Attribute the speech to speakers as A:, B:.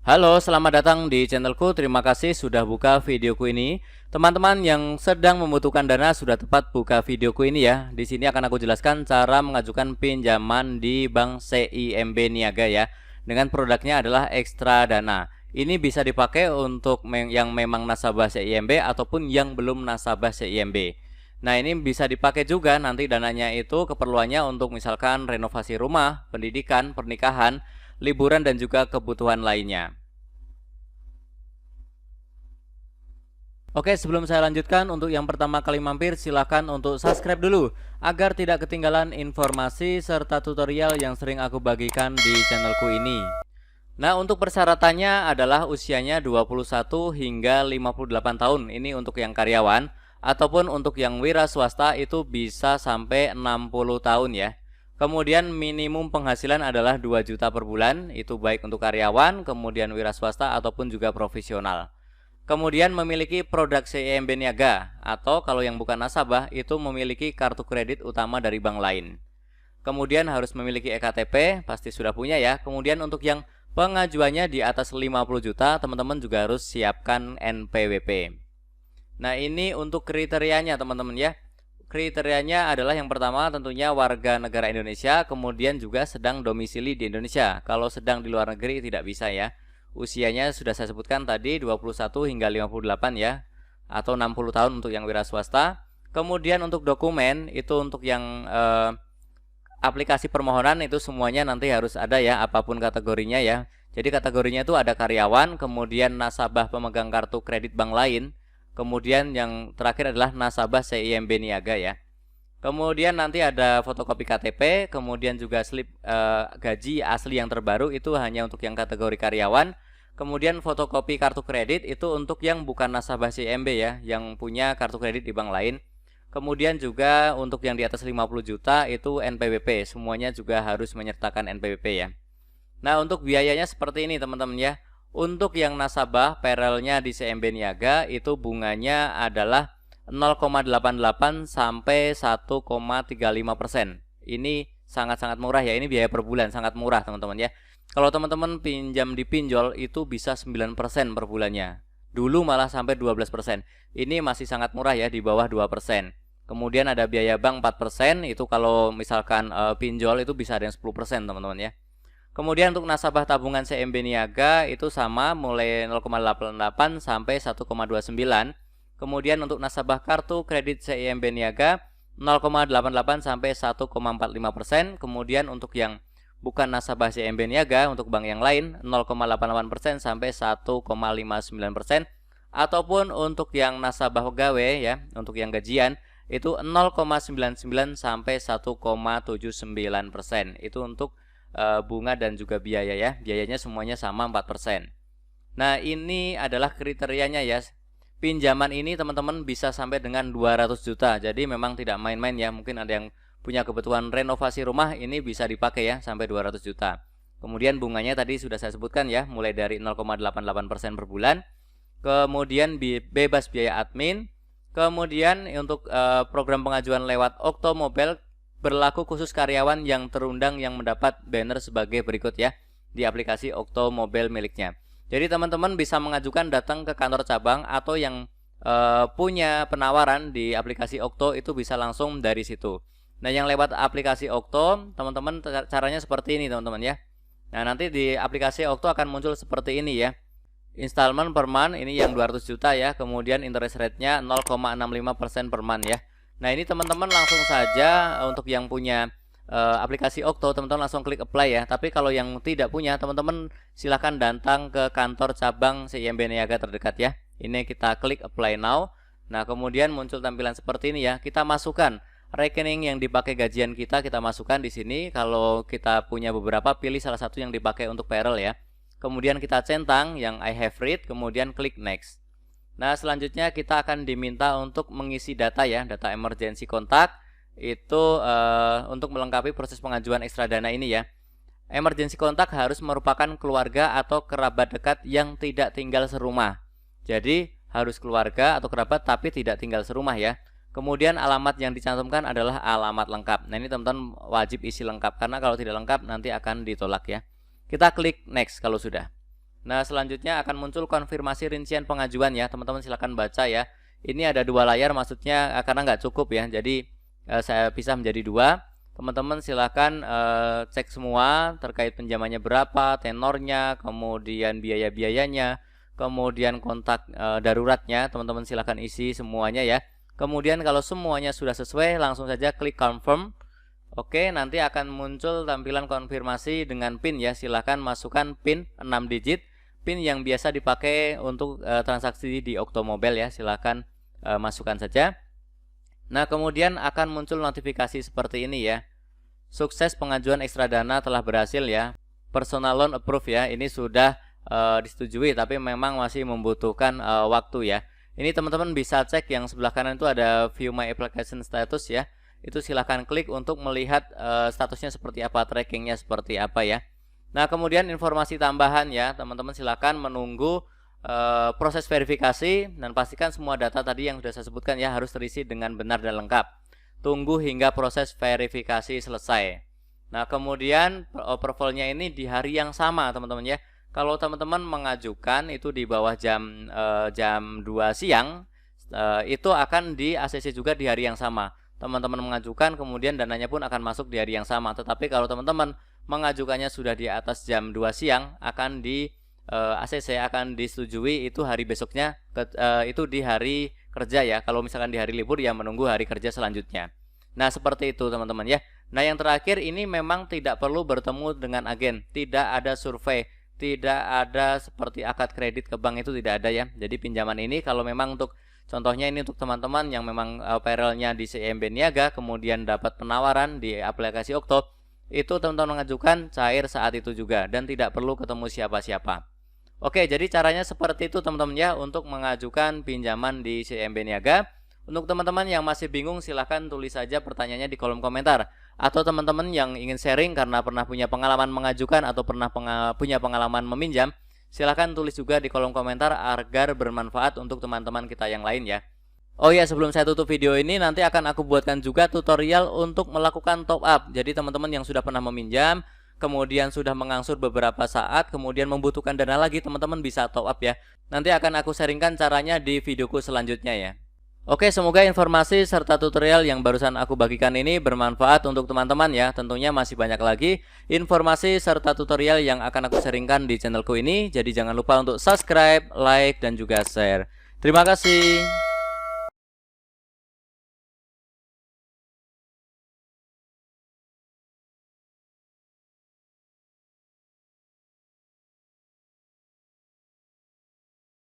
A: Halo, selamat datang di channelku. Terima kasih sudah buka videoku ini. Teman-teman yang sedang membutuhkan dana sudah tepat buka videoku ini ya. Di sini akan aku jelaskan cara mengajukan pinjaman di Bank CIMB Niaga ya. Dengan produknya adalah Ekstra Dana. Ini bisa dipakai untuk yang memang nasabah CIMB ataupun yang belum nasabah CIMB. Nah, ini bisa dipakai juga nanti dananya itu keperluannya untuk misalkan renovasi rumah, pendidikan, pernikahan, liburan dan juga kebutuhan lainnya. Oke, sebelum saya lanjutkan, untuk yang pertama kali mampir silahkan untuk subscribe dulu agar tidak ketinggalan informasi serta tutorial yang sering aku bagikan di channelku ini. Nah, untuk persyaratannya adalah usianya 21 hingga 58 tahun. Ini untuk yang karyawan, ataupun untuk yang wira swasta itu bisa sampai 60 tahun ya. Kemudian minimum penghasilan adalah 2 juta per bulan, itu baik untuk karyawan, kemudian wira swasta ataupun juga profesional. Kemudian memiliki produk CIMB Niaga, atau kalau yang bukan nasabah itu memiliki kartu kredit utama dari bank lain. Kemudian harus memiliki EKTP, pasti sudah punya ya. Kemudian untuk yang pengajuannya di atas 50 juta, teman-teman juga harus siapkan NPWP. Nah, ini untuk kriterianya teman-teman ya. Kriterianya adalah yang pertama tentunya warga negara Indonesia, kemudian juga sedang domisili di Indonesia. Kalau sedang di luar negeri tidak bisa ya. Usianya sudah saya sebutkan tadi 21 hingga 58 ya, atau 60 tahun untuk yang wira swasta. Kemudian untuk dokumen itu untuk yang aplikasi permohonan itu semuanya nanti harus ada ya, apapun kategorinya ya. Jadi kategorinya itu ada karyawan, kemudian nasabah pemegang kartu kredit bank lain, kemudian yang terakhir adalah nasabah CIMB Niaga ya. Kemudian nanti ada fotokopi KTP, kemudian juga slip gaji asli yang terbaru itu hanya untuk yang kategori karyawan. Kemudian fotokopi kartu kredit itu untuk yang bukan nasabah CIMB ya, yang punya kartu kredit di bank lain. Kemudian juga untuk yang di atas 50 juta itu NPWP, semuanya juga harus menyertakan NPWP ya. Nah, untuk biayanya seperti ini teman-teman ya. Untuk yang nasabah perelnya di CIMB Niaga itu bunganya adalah 0,88 sampai 1,35%. Ini sangat-sangat murah ya. Ini biaya per bulan sangat murah teman-teman ya. Kalau teman-teman pinjam di pinjol itu bisa 9% per bulannya. Dulu malah sampai 12%. Ini masih sangat murah ya, di bawah 2%. Kemudian ada biaya bank 4%, itu kalau misalkan pinjol itu bisa ada yang 10% teman-teman ya. Kemudian untuk nasabah tabungan CIMB Niaga itu sama, mulai 0,88 sampai 1,29. Kemudian untuk nasabah kartu kredit CIMB Niaga 0,88 sampai 1,45%. Kemudian untuk yang bukan nasabah CIMB Niaga, untuk bank yang lain 0,88% sampai 1,59%. Ataupun untuk yang nasabah pegawai ya, untuk yang gajian itu 0,99 sampai 1,79%. Itu untuk bunga dan juga biaya ya. Biayanya semuanya sama 4%. Nah, ini adalah kriterianya ya. Pinjaman ini teman-teman bisa sampai dengan 200 juta. Jadi memang tidak main-main ya. Mungkin ada yang punya kebutuhan renovasi rumah, ini bisa dipakai ya sampai 200 juta. Kemudian bunganya tadi sudah saya sebutkan ya, mulai dari 0,88% per bulan. Kemudian bebas biaya admin. Kemudian untuk program pengajuan lewat Okto Mobile berlaku khusus karyawan yang terundang yang mendapat banner sebagai berikut ya, di aplikasi Okto Mobile miliknya. Jadi teman-teman bisa mengajukan datang ke kantor cabang, atau yang punya penawaran di aplikasi Okto itu bisa langsung dari situ. Nah, yang lewat aplikasi Okto, teman-teman caranya seperti ini teman-teman ya. Nah, nanti di aplikasi Okto akan muncul seperti ini ya. Installment per month ini yang 200 juta ya, kemudian interest rate-nya 0,65% per month ya. Nah, ini teman-teman langsung saja untuk yang punya aplikasi Okto, teman-teman langsung klik apply ya. Tapi kalau yang tidak punya, teman-teman silahkan datang ke kantor cabang CIMB Niaga terdekat ya. Ini kita klik apply now. Nah, kemudian muncul tampilan seperti ini ya. Kita masukkan rekening yang dipakai gajian kita masukkan di sini. Kalau kita punya beberapa, pilih salah satu yang dipakai untuk payroll ya. Kemudian kita centang yang I have read, kemudian klik next. Nah, selanjutnya kita akan diminta untuk mengisi data ya, data emergency kontak. Itu untuk melengkapi proses pengajuan ekstra dana ini ya. Emergency kontak harus merupakan keluarga atau kerabat dekat yang tidak tinggal serumah. Jadi harus keluarga atau kerabat tapi tidak tinggal serumah ya. Kemudian alamat yang dicantumkan adalah alamat lengkap. Nah, ini teman-teman wajib isi lengkap, karena kalau tidak lengkap nanti akan ditolak ya. Kita klik next kalau sudah. Nah, selanjutnya akan muncul konfirmasi rincian pengajuan ya. Teman-teman silahkan baca ya. Ini ada 2 layar, maksudnya karena nggak cukup ya. Jadi saya pisah menjadi 2. Teman-teman silahkan cek semua terkait pinjamannya berapa, tenornya, kemudian biaya-biayanya, kemudian kontak daruratnya. Teman-teman silahkan isi semuanya ya. Kemudian kalau semuanya sudah sesuai, langsung saja klik confirm. Oke, nanti akan muncul tampilan konfirmasi dengan PIN ya. Silahkan masukkan PIN 6 digit, PIN yang biasa dipakai untuk transaksi di Oktomobile ya. Silahkan masukkan saja. Nah, kemudian akan muncul notifikasi seperti ini ya. Sukses pengajuan ekstra dana telah berhasil ya. Personal loan approve ya. Ini sudah disetujui, tapi memang masih membutuhkan waktu ya. Ini teman-teman bisa cek yang sebelah kanan itu ada view my application status ya. Itu silahkan klik untuk melihat statusnya seperti apa, trackingnya seperti apa ya. Nah, kemudian informasi tambahan ya, teman-teman silahkan menunggu proses verifikasi dan pastikan semua data tadi yang sudah saya sebutkan ya harus terisi dengan benar dan lengkap. Tunggu hingga proses verifikasi selesai. Nah, kemudian approval-nya ini di hari yang sama teman-teman ya. Kalau teman-teman mengajukan itu di bawah jam 2 siang, itu akan di ACC juga di hari yang sama. Teman-teman mengajukan, kemudian dananya pun akan masuk di hari yang sama. Tetapi kalau teman-teman mengajukannya sudah di atas jam 2 siang, akan di ACC akan disetujui itu hari besoknya, itu di hari kerja ya. Kalau misalkan di hari libur ya menunggu hari kerja selanjutnya. Nah, seperti itu teman-teman ya. Nah, yang terakhir ini memang tidak perlu bertemu dengan agen, tidak ada survei, tidak ada seperti akad kredit ke bank, itu tidak ada ya. Jadi pinjaman ini kalau memang untuk contohnya ini untuk teman-teman yang memang payroll-nya di CIMB Niaga kemudian dapat penawaran di aplikasi Okto, itu teman-teman mengajukan cair saat itu juga dan tidak perlu ketemu siapa-siapa. Oke, jadi caranya seperti itu teman-teman ya untuk mengajukan pinjaman di CIMB Niaga. Untuk teman-teman yang masih bingung silahkan tulis saja pertanyaannya di kolom komentar. Atau teman-teman yang ingin sharing karena pernah punya pengalaman mengajukan atau pernah punya pengalaman meminjam, silahkan tulis juga di kolom komentar agar bermanfaat untuk teman-teman kita yang lain ya. Oh ya, sebelum saya tutup video ini nanti akan aku buatkan juga tutorial untuk melakukan top up. Jadi teman-teman yang sudah pernah meminjam, kemudian sudah mengangsur beberapa saat, kemudian membutuhkan dana lagi, teman-teman bisa top up ya. Nanti akan aku sharingkan caranya di videoku selanjutnya ya. Oke, semoga informasi serta tutorial yang barusan aku bagikan ini bermanfaat untuk teman-teman ya. Tentunya masih banyak lagi informasi serta tutorial yang akan aku sharingkan di channelku ini. Jadi jangan lupa untuk subscribe, like, dan juga share. Terima kasih.